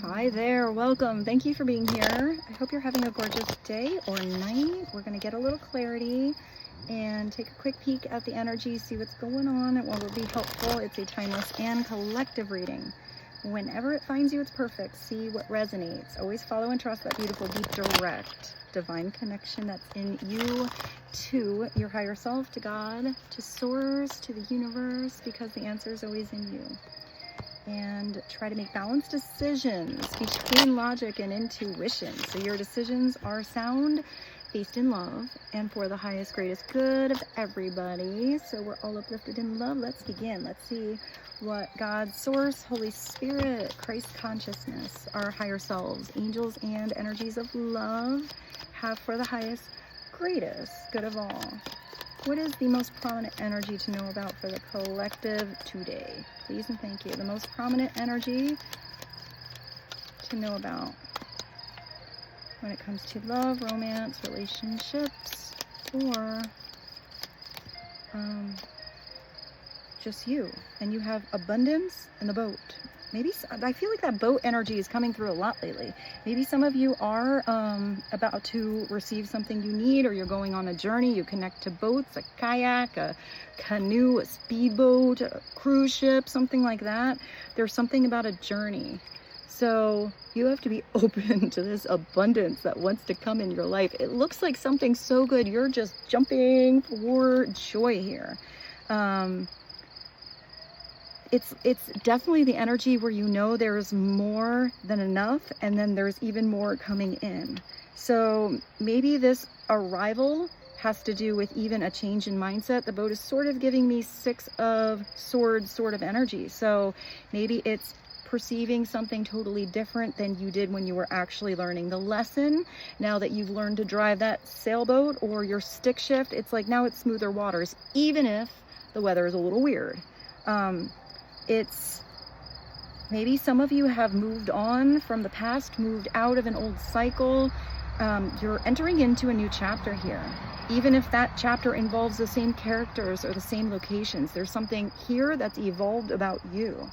Hi there, welcome. Thank you for being here. I hope you're having a gorgeous day or night. We're going to get a little clarity and take a quick peek at the energy, see what's going on and what will be helpful. It's a timeless and collective reading. Whenever it finds you, it's perfect. See what resonates. Always follow and trust that beautiful, deep, direct, divine connection that's in you to your higher self, to God, to Source, to the universe, because the answer is always in you. And try to make balanced decisions between logic and intuition. So your decisions are sound, based in love, and for the highest, greatest good of everybody. So we're all uplifted in love. Let's begin. Let's see what God, Source, Holy Spirit, Christ consciousness, our higher selves, angels, and energies of love have for the highest, greatest good of all. What is the most prominent energy to know about for the collective today? Please and thank you. The most prominent energy to know about when it comes to love, romance, relationships, or just you. And you have abundance in the boat. Maybe, I feel like that boat energy is coming through a lot lately. Maybe some of you are about to receive something you need, or you're going on a journey. You connect to boats, a kayak, a canoe, a speedboat, a cruise ship, something like that. There's something about a journey. So you have to be open to this abundance that wants to come in your life. It looks like something so good. You're just jumping for joy here. It's definitely the energy where you know there's more than enough, and then there's even more coming in. So maybe this arrival has to do with even a change in mindset. The boat is sort of giving me Six of Swords sort of energy. So maybe it's perceiving something totally different than you did when you were actually learning the lesson. Now that you've learned to drive that sailboat or your stick shift, it's like now it's smoother waters, even if the weather is a little weird. It's maybe some of you have moved on from the past, moved out of an old cycle. You're entering into a new chapter here. Even if that chapter involves the same characters or the same locations, there's something here that's evolved about you.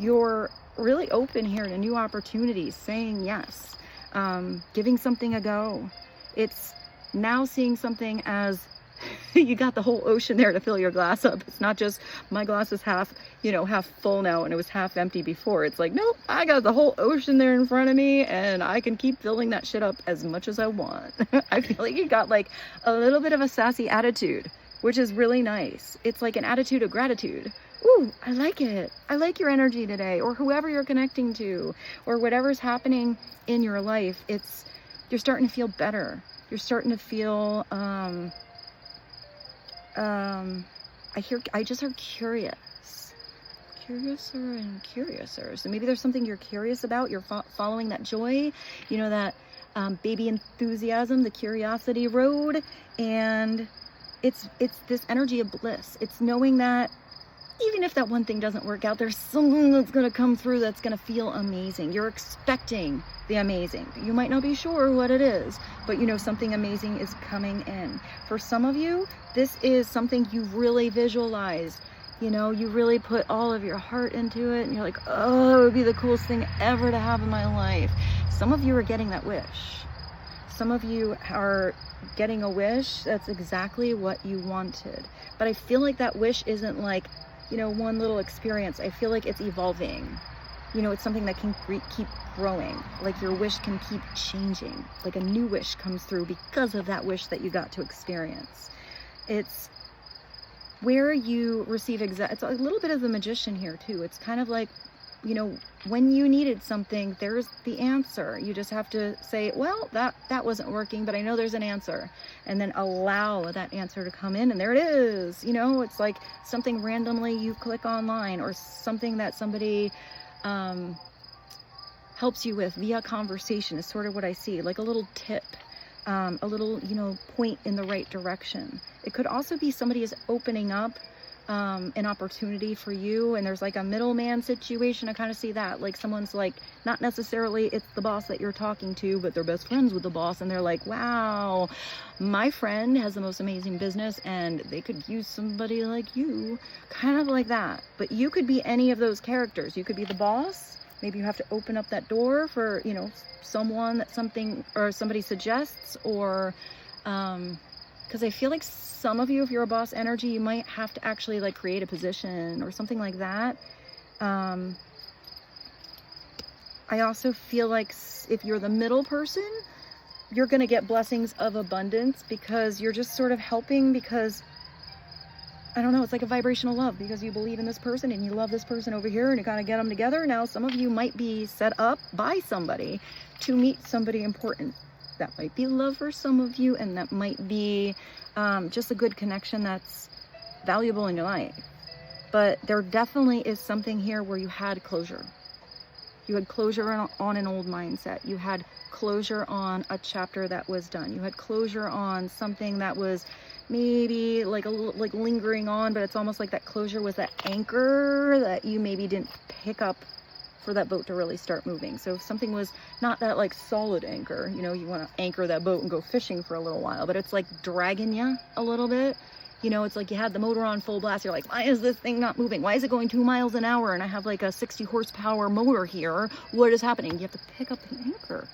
You're really open here to new opportunities, saying yes, giving something a go. It's now seeing something as you got the whole ocean there to fill your glass up. It's not just my glass is half full now and it was half empty before. It's like, nope, I got the whole ocean there in front of me and I can keep filling that shit up as much as I want. I feel like you got like a little bit of a sassy attitude, which is really nice. It's like an attitude of gratitude. Ooh, I like it. I like your energy today, or whoever you're connecting to, or whatever's happening in your life. You're starting to feel better. You're starting to feel, I just heard curious. Curiouser and curiouser. So maybe there's something you're curious about. You're following that joy, that baby enthusiasm, the curiosity road. And it's this energy of bliss. It's knowing that even if that one thing doesn't work out, there's something that's going to come through that's going to feel amazing. You're expecting the amazing. You might not be sure what it is, but something amazing is coming in. For some of you, this is something you really visualized. You really put all of your heart into it, and you're like, oh, it would be the coolest thing ever to have in my life. Some of you are getting that wish. Some of you are getting a wish that's exactly what you wanted. But I feel like that wish isn't like, one little experience. I feel like it's evolving. It's something that can keep growing. Like your wish can keep changing. Like a new wish comes through because of that wish that you got to experience. It's where you receive it's a little bit of the magician here too. It's kind of like, when you needed something, there's the answer. You just have to say, well, that wasn't working, but I know there's an answer. And then allow that answer to come in, and there it is. It's like something randomly you click online, or something that somebody helps you with via conversation is sort of what I see, like a little tip, a little, point in the right direction. It could also be somebody is opening up an opportunity for you, and there's like a middleman situation. I kind of see that, like someone's like, not necessarily it's the boss that you're talking to, but they're best friends with the boss, and they're like, wow, my friend has the most amazing business and they could use somebody like you, kind of like that. But you could be any of those characters. You could be the boss, Maybe you have to open up that door for, you know, someone that somebody suggests, or because I feel like some of you, if you're a boss energy, you might have to actually like create a position or something like that. I also feel like if you're the middle person, you're going to get blessings of abundance because you're just sort of helping because, I don't know, it's like a vibrational love because you believe in this person and you love this person over here and you kind of get them together. Now, some of you might be set up by somebody to meet somebody important. That might be love for some of you, and that might be just a good connection that's valuable in your life. But there definitely is something here where you had closure. You had closure on an old mindset. You had closure on a chapter that was done. You had closure on something that was maybe like like lingering on, but it's almost like that closure was that anchor that you maybe didn't pick up for that boat to really start moving. So if something was not that like solid anchor, you know, you want to anchor that boat and go fishing for a little while, but it's like dragging you a little bit. You know, it's like you had the motor on full blast. You're like, why is this thing not moving? Why is it going 2 miles an hour? And I have like a 60 horsepower motor here. What is happening? You have to pick up the anchor.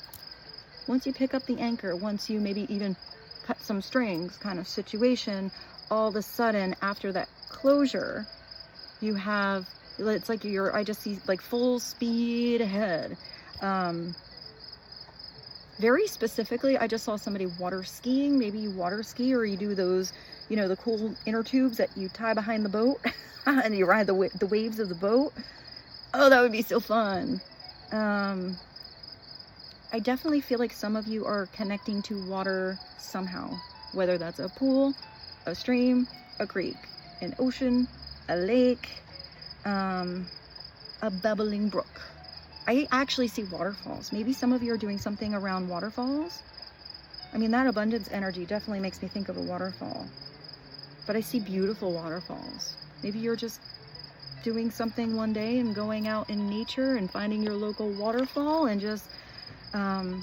Once you pick up the anchor, once you maybe even cut some strings kind of situation, all of a sudden after that closure, you have, it's like I just see like full speed ahead. Very specifically, I just saw somebody water skiing. Maybe you water ski, or you do those, you know, the cool inner tubes that you tie behind the boat and you ride the waves of the boat. Oh, that would be so fun. I definitely feel like some of you are connecting to water somehow, whether that's a pool, a stream, a creek, an ocean, a lake, a bubbling brook. I actually see waterfalls. Maybe some of you are doing something around waterfalls. I mean, that abundance energy definitely makes me think of a waterfall. But I see beautiful waterfalls. Maybe you're just doing something one day and going out in nature and finding your local waterfall and just kind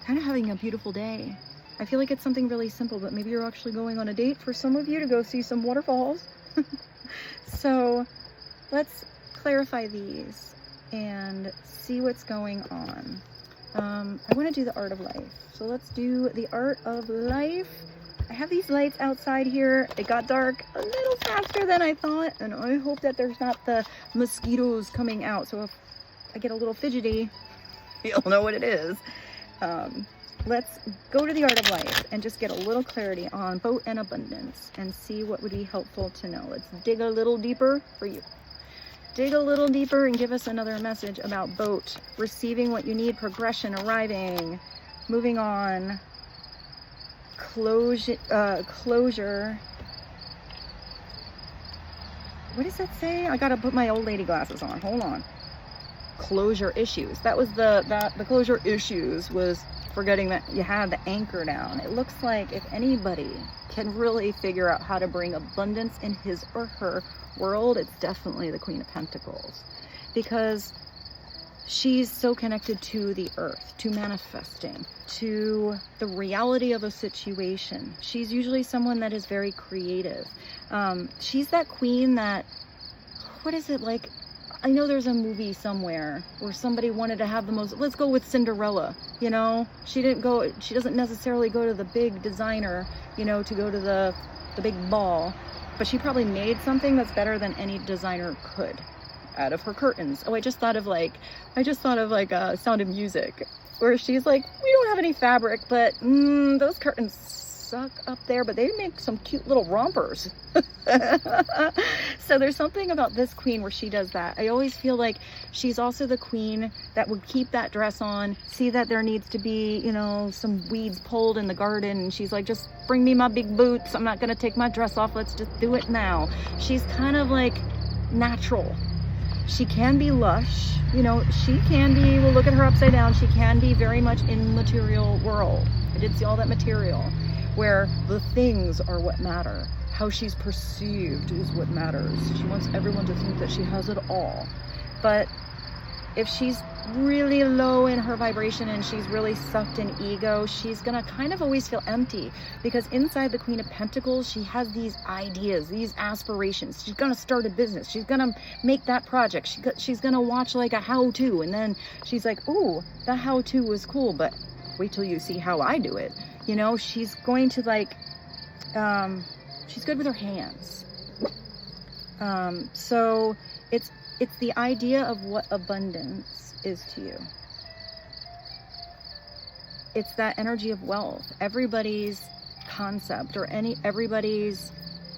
of having a beautiful day. I feel like it's something really simple, but maybe you're actually going on a date for some of you to go see some waterfalls. So let's clarify these and see what's going on. I want to do the art of life. So let's do the art of life. I have these lights outside here. It got dark a little faster than I thought, and I hope that there's not the mosquitoes coming out. So if I get a little fidgety, you'll know what it is. Let's go to the art of life and just get a little clarity on boat and abundance and see what would be helpful to know. Let's dig a little deeper for you. Dig a little deeper and give us another message about boat. Receiving what you need, progression, arriving, moving on, closure. What does that say? I gotta put my old lady glasses on. Hold on. Closure issues. That was the closure issues was forgetting that you had the anchor down. It looks like if anybody can really figure out how to bring abundance in his or her world, it's definitely the Queen of Pentacles, because she's so connected to the earth, to manifesting, to the reality of a situation. She's usually someone that is very creative. She's that queen that, what is it like? I know there's a movie somewhere where somebody wanted to have the most, let's go with Cinderella, you know, she doesn't necessarily go to the big designer, you know, to go to the big ball, but she probably made something that's better than any designer could out of her curtains. Oh, I just thought of like Sound of Music, where she's like, we don't have any fabric, but those curtains suck up there, but they make some cute little rompers. So there's something about this queen where she does that. I always feel like she's also the queen that would keep that dress on, see that there needs to be, you know, some weeds pulled in the garden, and she's like, just bring me my big boots, I'm not gonna take my dress off, let's just do it now. She's kind of like natural. She can be lush, you know, she can be, we'll look at her upside down, she can be very much in material world. I did see all that material, where the things are what matter. How she's perceived is what matters. She wants everyone to think that she has it all. But if she's really low in her vibration and she's really sucked in ego, she's gonna kind of always feel empty, because inside the Queen of Pentacles, she has these ideas, these aspirations. She's gonna start a business. She's gonna make that project. She's gonna watch like a how-to, and then she's like, ooh, that how-to was cool, but wait till you see how I do it. You know, she's going to like, she's good with her hands. So it's the idea of what abundance is to you. It's that energy of wealth. Everybody's concept, or everybody's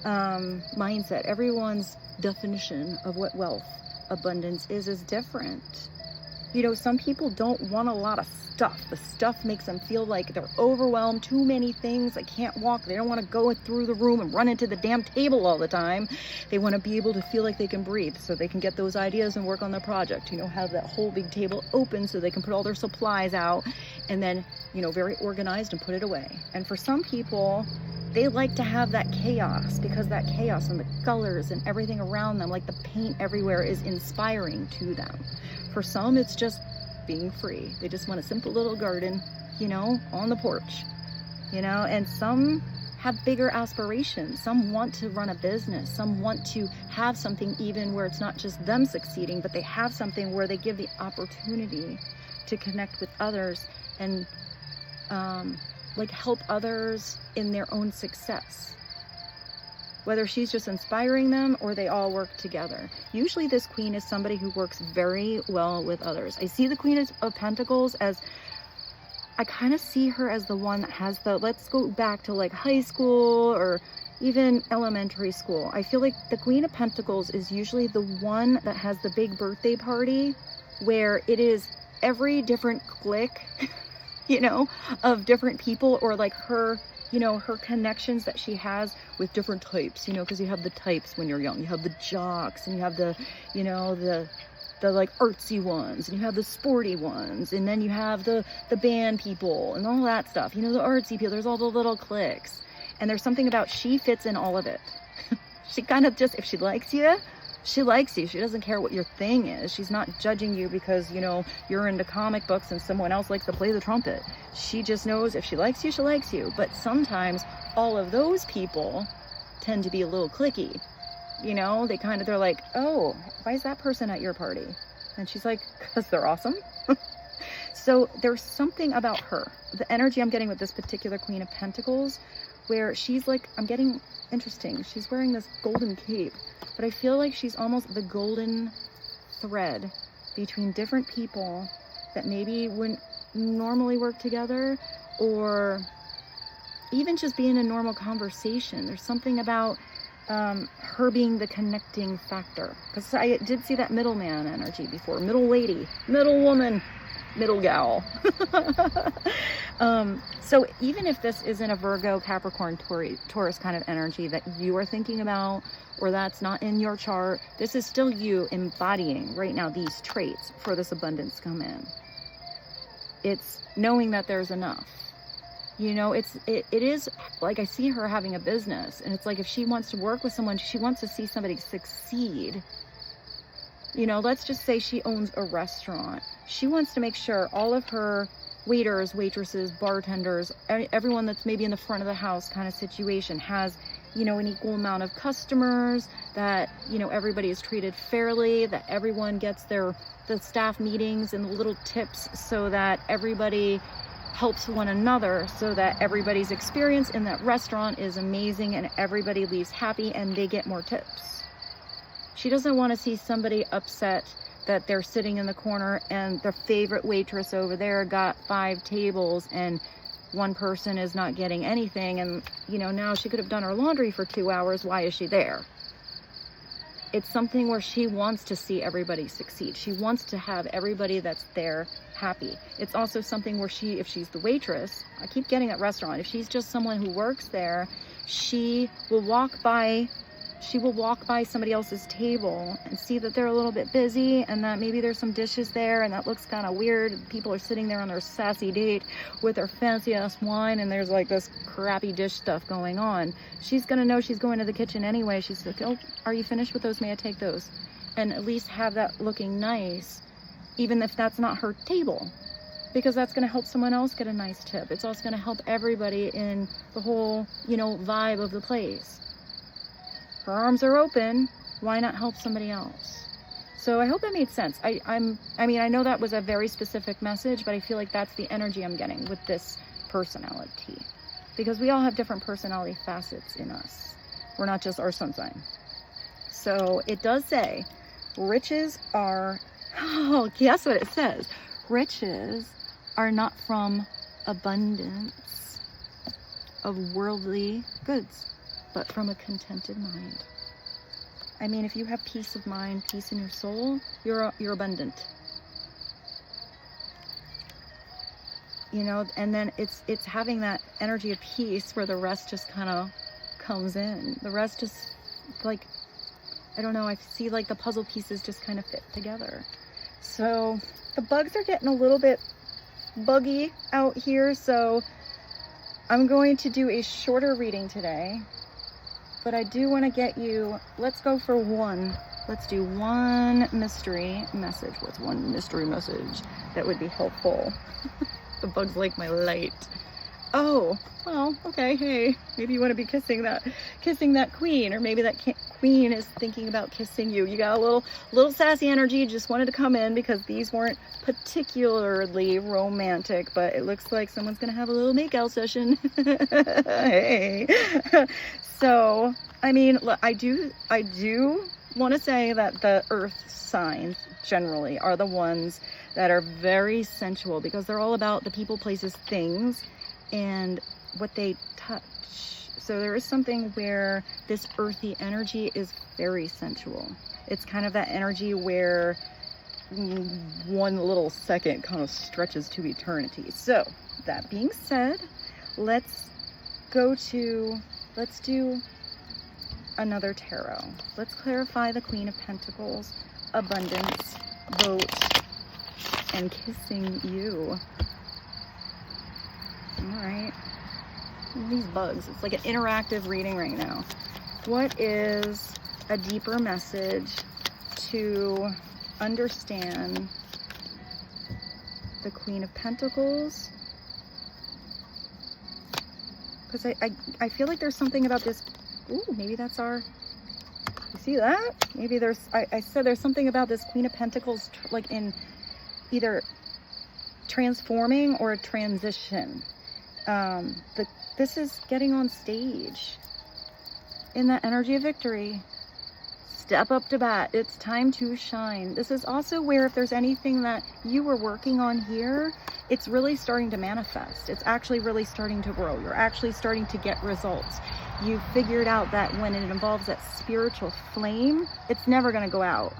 mindset, everyone's definition of what wealth, abundance is different. You know, some people don't want a lot of stuff. The stuff makes them feel like they're overwhelmed, too many things. They can't walk. They don't want to go through the room and run into the damn table all the time. They want to be able to feel like they can breathe, so they can get those ideas and work on the project. You know, have that whole big table open so they can put all their supplies out, and then, you know, very organized, and put it away. And for some people, they like to have that chaos, because that chaos and the colors and everything around them, like the paint everywhere, is inspiring to them. For some, it's just being free. They just want a simple little garden, you know, on the porch, you know. And some have bigger aspirations. Some want to run a business. Some want to have something even where it's not just them succeeding, but they have something where they give the opportunity to connect with others and like help others in their own success. Whether she's just inspiring them or they all work together. Usually this queen is somebody who works very well with others. I see the Queen of Pentacles as, I kind of see her as the one that has the, let's go back to like high school or even elementary school. I feel like the Queen of Pentacles is usually the one that has the big birthday party where it is every different clique, you know, of different people, or like her, you know, her connections that she has with different types, you know, because you have the types when you're young. You have the jocks, and you have the, you know, the like artsy ones, and you have the sporty ones, and then you have the band people and all that stuff, you know, the artsy people. There's all the little cliques, and there's something about, she fits in all of it. She kind of just, if she likes you, she likes you. She doesn't care what your thing is. She's not judging you because, you know, you're into comic books and someone else likes to play the trumpet. She just knows if she likes you, she likes you. But sometimes all of those people tend to be a little cliquey. You know, they're like, oh, why is that person at your party? And she's like, because they're awesome. So there's something about her, the energy I'm getting with this particular Queen of Pentacles, where she's like, I'm getting interesting. She's wearing this golden cape, but I feel like she's almost the golden thread between different people that maybe wouldn't normally work together, or even just be in a normal conversation. There's something about her being the connecting factor, because I did see that middleman energy before. Middle lady, middle woman, middle gal. So even if this isn't a Virgo, Capricorn, Taurus kind of energy that you are thinking about, or that's not in your chart, this is still you embodying right now these traits for this abundance come in. It's knowing that there's enough. You know, it is like, I see her having a business, and it's like, if she wants to work with someone, she wants to see somebody succeed. You know, let's just say she owns a restaurant. She wants to make sure all of her waiters, waitresses, bartenders, everyone that's maybe in the front of the house kind of situation has, you know, an equal amount of customers, that, you know, everybody is treated fairly, that everyone gets the staff meetings and the little tips, so that everybody helps one another, so that everybody's experience in that restaurant is amazing and everybody leaves happy and they get more tips. She doesn't want to see somebody upset that they're sitting in the corner and their favorite waitress over there got 5 tables and one person is not getting anything, and, you know, now she could have done her laundry for 2 hours. Why is she there? It's something where she wants to see everybody succeed. She wants to have everybody that's there happy. It's also something where if she's the waitress, I keep getting at restaurant, if she's just someone who works there, she will walk by somebody else's table and see that they're a little bit busy, and that maybe there's some dishes there and that looks kind of weird. People are sitting there on their sassy date with their fancy ass wine, and there's like this crappy dish stuff going on. She's gonna know she's going to the kitchen anyway. She's like, oh, are you finished with those? May I take those? And at least have that looking nice. even if that's not her table, because that's going to help someone else get a nice tip. It's also going to help everybody in the whole, you know, vibe of the place. Her arms are open. Why not help somebody else? So I hope that made sense. I mean, I know that was a very specific message, but I feel like that's the energy I'm getting with this personality, because we all have different personality facets in us. We're not just our sun sign. So it does say riches are, oh, guess what it says? Riches are not from abundance of worldly goods, but from a contented mind. I mean, if you have peace of mind, peace in your soul, you're abundant. You know, and then it's having that energy of peace where the rest just kind of comes in. The rest just, like, I don't know, I see like the puzzle pieces just kind of fit together. So the bugs are getting a little bit buggy out here, so I'm going to do a shorter reading today. But I do want to get you, let's go for one. Let's do one mystery message. What's one mystery message that would be helpful? The bugs like my light. Oh, well, okay, hey, maybe you want to be kissing that queen, or maybe that queen is thinking about kissing you. You got a little sassy energy, just wanted to come in because these weren't particularly romantic, but it looks like someone's going to have a little makeout session. Hey. So, I mean, I do want to say that the earth signs generally are the ones that are very sensual, because they're all about the people, places, things, and what they touch. So there is something where this earthy energy is very sensual. It's kind of that energy where one little second kind of stretches to eternity. So that being said, let's do another tarot. Let's clarify the Queen of Pentacles, abundance, vote, and kissing you. All right. These bugs. It's like an interactive reading right now. What is a deeper message to understand the Queen of Pentacles? Because I feel like there's something about this. Ooh, maybe that's our, you see that? Maybe there's, I said there's something about this Queen of Pentacles, like in either transforming or a transition. This is getting on stage in that energy of victory. Step up to bat. It's time to shine. This is also where if there's anything that you were working on here, it's really starting to manifest. It's actually really starting to grow. You're actually starting to get results. You figured out that when it involves that spiritual flame, it's never going to go out,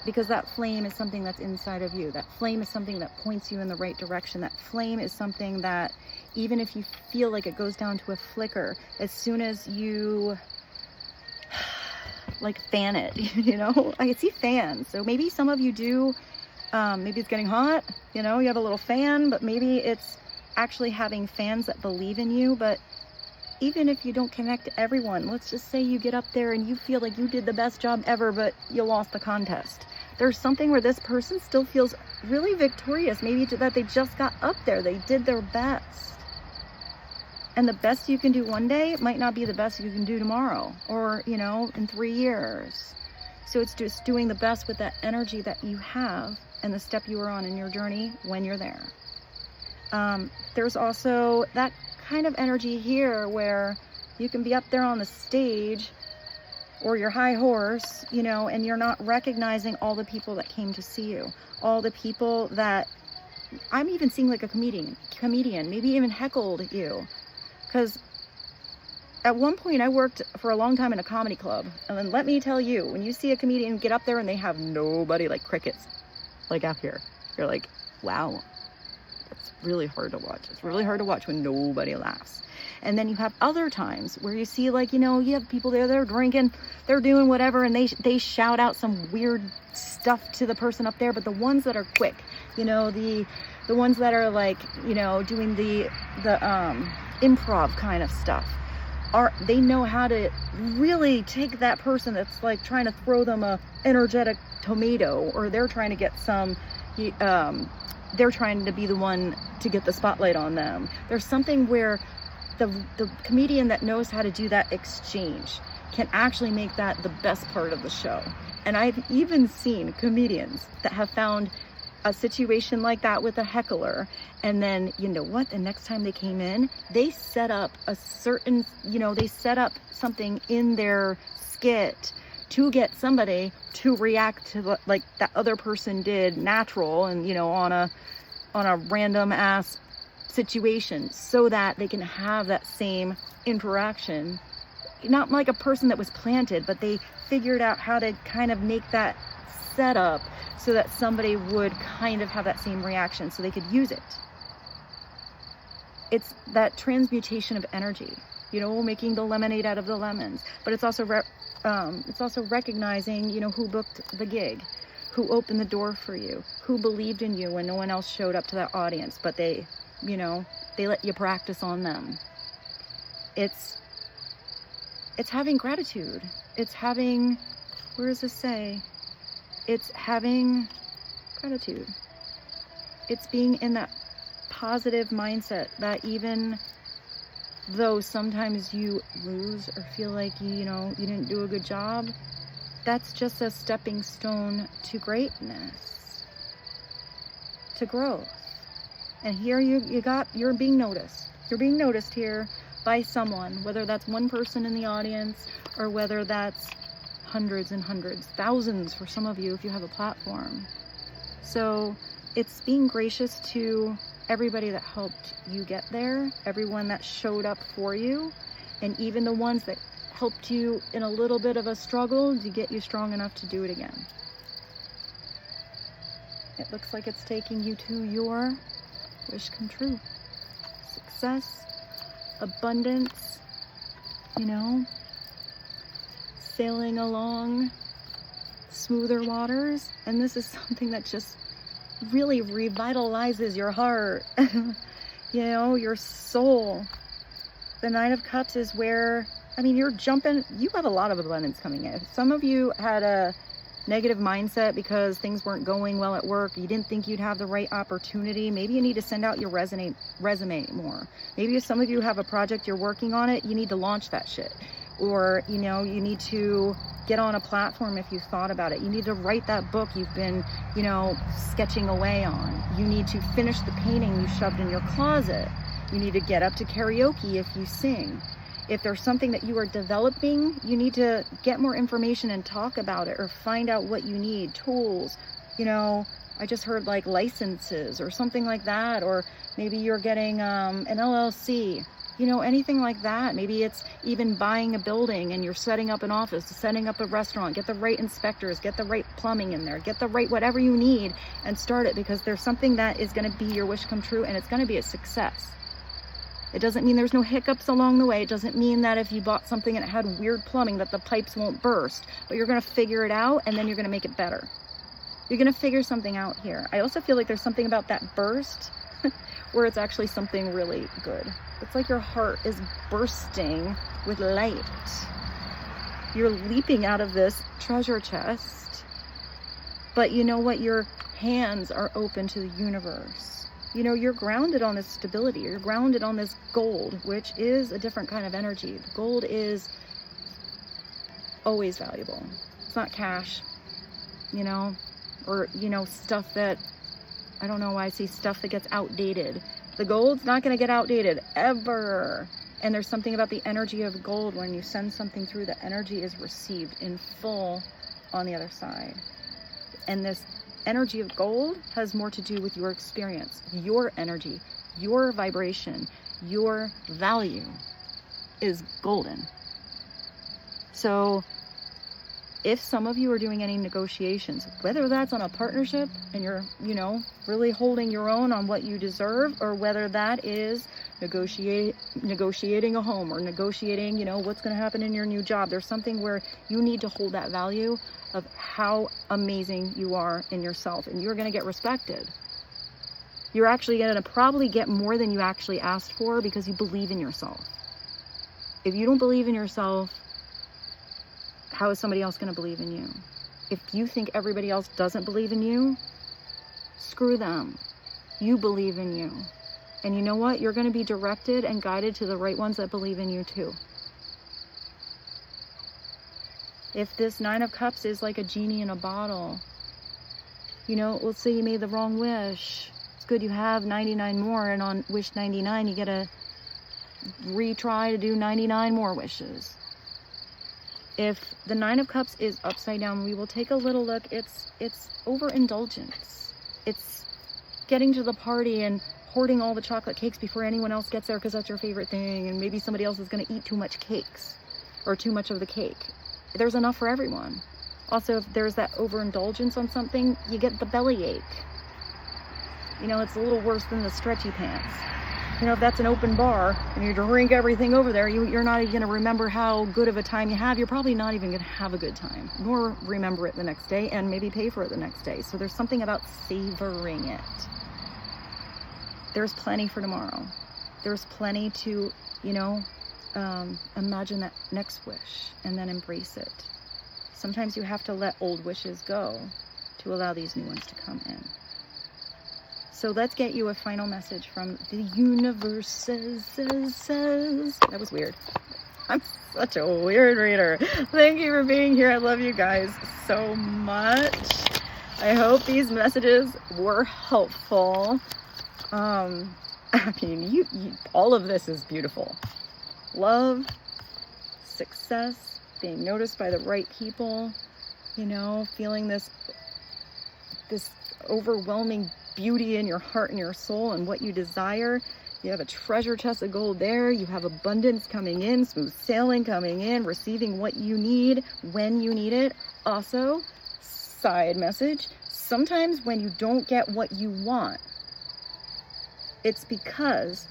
because that flame is something that's inside of you. That flame is something that points you in the right direction. That flame is something that, even if you feel like it goes down to a flicker, as soon as you like fan it, you know, I see fans. So maybe some of you do, maybe it's getting hot, you know, you have a little fan, but maybe it's actually having fans that believe in you. But even if you don't connect to everyone, let's just say you get up there and you feel like you did the best job ever, but you lost the contest. There's something where this person still feels really victorious. Maybe that they just got up there. They did their best. And the best you can do one day might not be the best you can do tomorrow, or, you know, in 3 years. So it's just doing the best with that energy that you have and the step you are on in your journey when you're there. There's also that kind of energy here where you can be up there on the stage or your high horse, you know, and you're not recognizing all the people that came to see you, all the people that, I'm even seeing like a comedian, maybe even heckled you. Because at one point I worked for a long time in a comedy club, and then let me tell you, when you see a comedian get up there and they have nobody, like crickets, like out here, you're like, wow, it's really hard to watch. It's really hard to watch when nobody laughs. And then you have other times where you see, like, you know, you have people there, they're drinking, they're doing whatever, and they shout out some weird stuff to the person up there. But the ones that are quick, you know, the ones that are like, you know, doing the improv kind of stuff, they know how to really take that person that's like trying to throw them a energetic tomato, or they're trying to get some, they're trying to be the one to get the spotlight on them. There's something where the comedian that knows how to do that exchange can actually make that the best part of the show. And I've even seen comedians that have found a situation like that with a heckler, and then, you know what, the next time they came in, they set up a certain, they set up something in their skit to get somebody to react to like that other person did natural, and on a random ass situation, so that they can have that same interaction. Not like a person that was planted, but they figured out how to kind of make that setup so that somebody would kind of have that same reaction, so they could use it. It's that transmutation of energy, making the lemonade out of the lemons. But it's also recognizing, who booked the gig, who opened the door for you, who believed in you when no one else showed up to that audience, but they let you practice on them. It's having gratitude. It's having, where does this say? It's having gratitude. It's being in that positive mindset that even though sometimes you lose or feel like you didn't do a good job, that's just a stepping stone to greatness, to growth. And here you're being noticed. You're being noticed here by someone, whether that's one person in the audience or whether that's hundreds and hundreds, thousands for some of you if you have a platform. So it's being gracious to everybody that helped you get there, everyone that showed up for you, and even the ones that helped you in a little bit of a struggle to get you strong enough to do it again. It looks like it's taking you to your wish come true. Success, abundance, sailing along smoother waters. And this is something that just really revitalizes your heart, your soul. The Nine of Cups is where, you're jumping, you have a lot of abundance coming in. Some of you had a negative mindset because things weren't going well at work. You didn't think you'd have the right opportunity. Maybe you need to send out your resume more. Maybe if some of you have a project, you're working on it, you need to launch that shit. Or, you need to get on a platform if you thought about it. You need to write that book you've been, sketching away on. You need to finish the painting you shoved in your closet. You need to get up to karaoke if you sing. If there's something that you are developing, you need to get more information and talk about it, or find out what you need, tools. I just heard like licenses or something like that, or maybe you're getting an LLC. Anything like that. Maybe it's even buying a building and you're setting up an office, setting up a restaurant, get the right inspectors, get the right plumbing in there, get the right whatever you need, and start it, because there's something that is going to be your wish come true, and it's going to be a success. It doesn't mean there's no hiccups along the way. It doesn't mean that if you bought something and it had weird plumbing that the pipes won't burst, but you're going to figure it out, and then you're going to make it better. You're going to figure something out here. I also feel like there's something about that burst where it's actually something really good. It's like your heart is bursting with light. You're leaping out of this treasure chest, but you know what? Your hands are open to the universe. You're grounded on this stability. You're grounded on this gold, which is a different kind of energy. The gold is always valuable. It's not cash, or, stuff that, I don't know why I see stuff that gets outdated. The gold's not going to get outdated ever. And there's something about the energy of gold. When you send something through, the energy is received in full on the other side. And this energy of gold has more to do with your experience, your energy, your vibration, your value is golden. So if some of you are doing any negotiations, whether that's on a partnership and you're, really holding your own on what you deserve, or whether that is negotiating a home, or negotiating, what's going to happen in your new job, there's something where you need to hold that value of how amazing you are in yourself, and you're going to get respected. You're actually going to probably get more than you actually asked for, because you believe in yourself. If you don't believe in yourself, how is somebody else going to believe in you? If you think everybody else doesn't believe in you, screw them. You believe in you. And you know what? You're going to be directed and guided to the right ones that believe in you too. If this Nine of Cups is like a genie in a bottle, you know, let's say you made the wrong wish. It's good you have 99 more, and on wish 99, you get to retry to do 99 more wishes. If the Nine of Cups is upside down, we will take a little look. It's overindulgence. It's getting to the party and hoarding all the chocolate cakes before anyone else gets there because that's your favorite thing, and maybe somebody else is going to eat too much cakes or too much of the cake. There's enough for everyone. Also, if there's that overindulgence on something, you get the bellyache. You know, it's a little worse than the stretchy pants. You know, if that's an open bar and you drink everything over there, you're not even going to remember how good of a time you have. You're probably not even going to have a good time, nor remember it the next day, and maybe pay for it the next day. So there's something about savoring it. There's plenty for tomorrow. There's plenty to, you know, imagine that next wish and then embrace it. Sometimes you have to let old wishes go to allow these new ones to come in. So let's get you a final message from the universe. Says. That was weird. I'm such a weird reader. Thank you for being here. I love you guys so much. I hope these messages were helpful. I mean, you all of this is beautiful. Love, success, being noticed by the right people, you know, feeling this overwhelming beauty in your heart and your soul and what you desire. You have a treasure chest of gold there. You have abundance coming in, smooth sailing coming in, receiving what you need when you need it. Also, side message, sometimes when you don't get what you want, it's because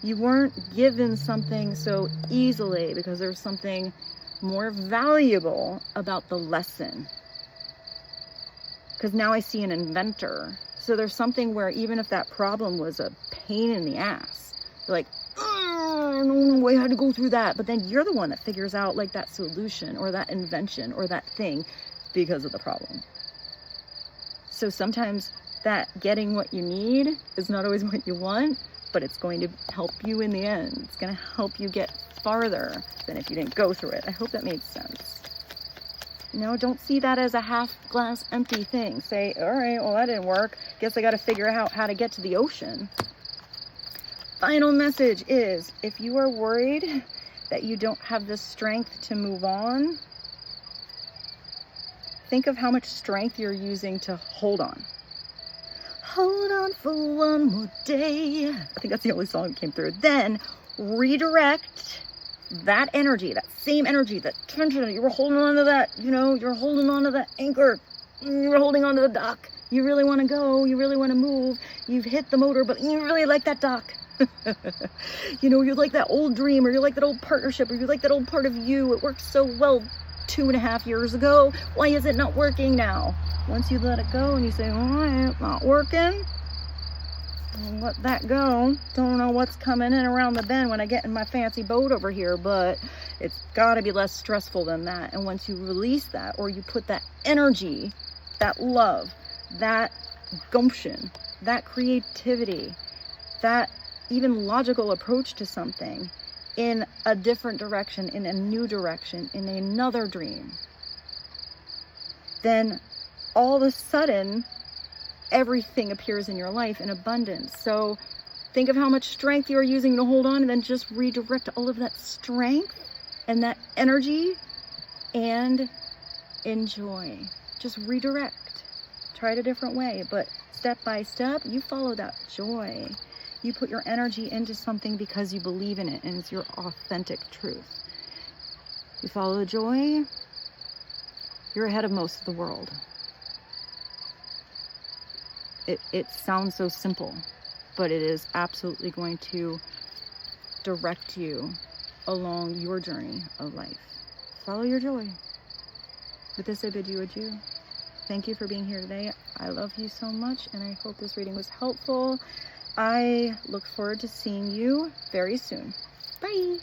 you weren't given something so easily, because there's something more valuable about the lesson. Because now I see an inventor. So there's something where even if that problem was a pain in the ass, you're like, oh, I don't know how to go through that. But then you're the one that figures out like that solution or that invention or that thing because of the problem. So sometimes that getting what you need is not always what you want, but it's going to help you in the end. It's going to help you get farther than if you didn't go through it. I hope that made sense. You know, don't see that as a half glass empty thing. Say, all right, well, that didn't work. Guess I got to figure out how to get to the ocean. Final message is, if you are worried that you don't have the strength to move on, think of how much strength you're using to hold on. Hold on for one more day. I think that's the only song that came through. Then redirect that energy, that same energy, that tension, you were holding on to that, you know, you're holding on to that anchor, you're holding on to the dock. You really want to go, you really want to move, you've hit the motor, but you really like that dock. You know, you like that old dream, or you like that old partnership, or you like that old part of you. It worked so well 2.5 years ago. Why is it not working now? Once you let it go and you say, all right, it's not working, I'll let that go. Don't know what's coming in around the bend when I get in my fancy boat over here, but it's got to be less stressful than that. And once you release that, or you put that energy, that love, that gumption, that creativity, that even logical approach to something in a different direction, in a new direction, in another dream, then all of a sudden, everything appears in your life in abundance. So think of how much strength you're using to hold on, and then just redirect all of that strength and that energy and enjoy. Just redirect. Try it a different way, but step by step, you follow that joy. You put your energy into something because you believe in it, and it's your authentic truth. You follow the joy, you're ahead of most of the world. It sounds so simple, but it is absolutely going to direct you along your journey of life. Follow your joy. With this, I bid you adieu. Thank you for being here today. I love you so much, and I hope this reading was helpful. I look forward to seeing you very soon. Bye.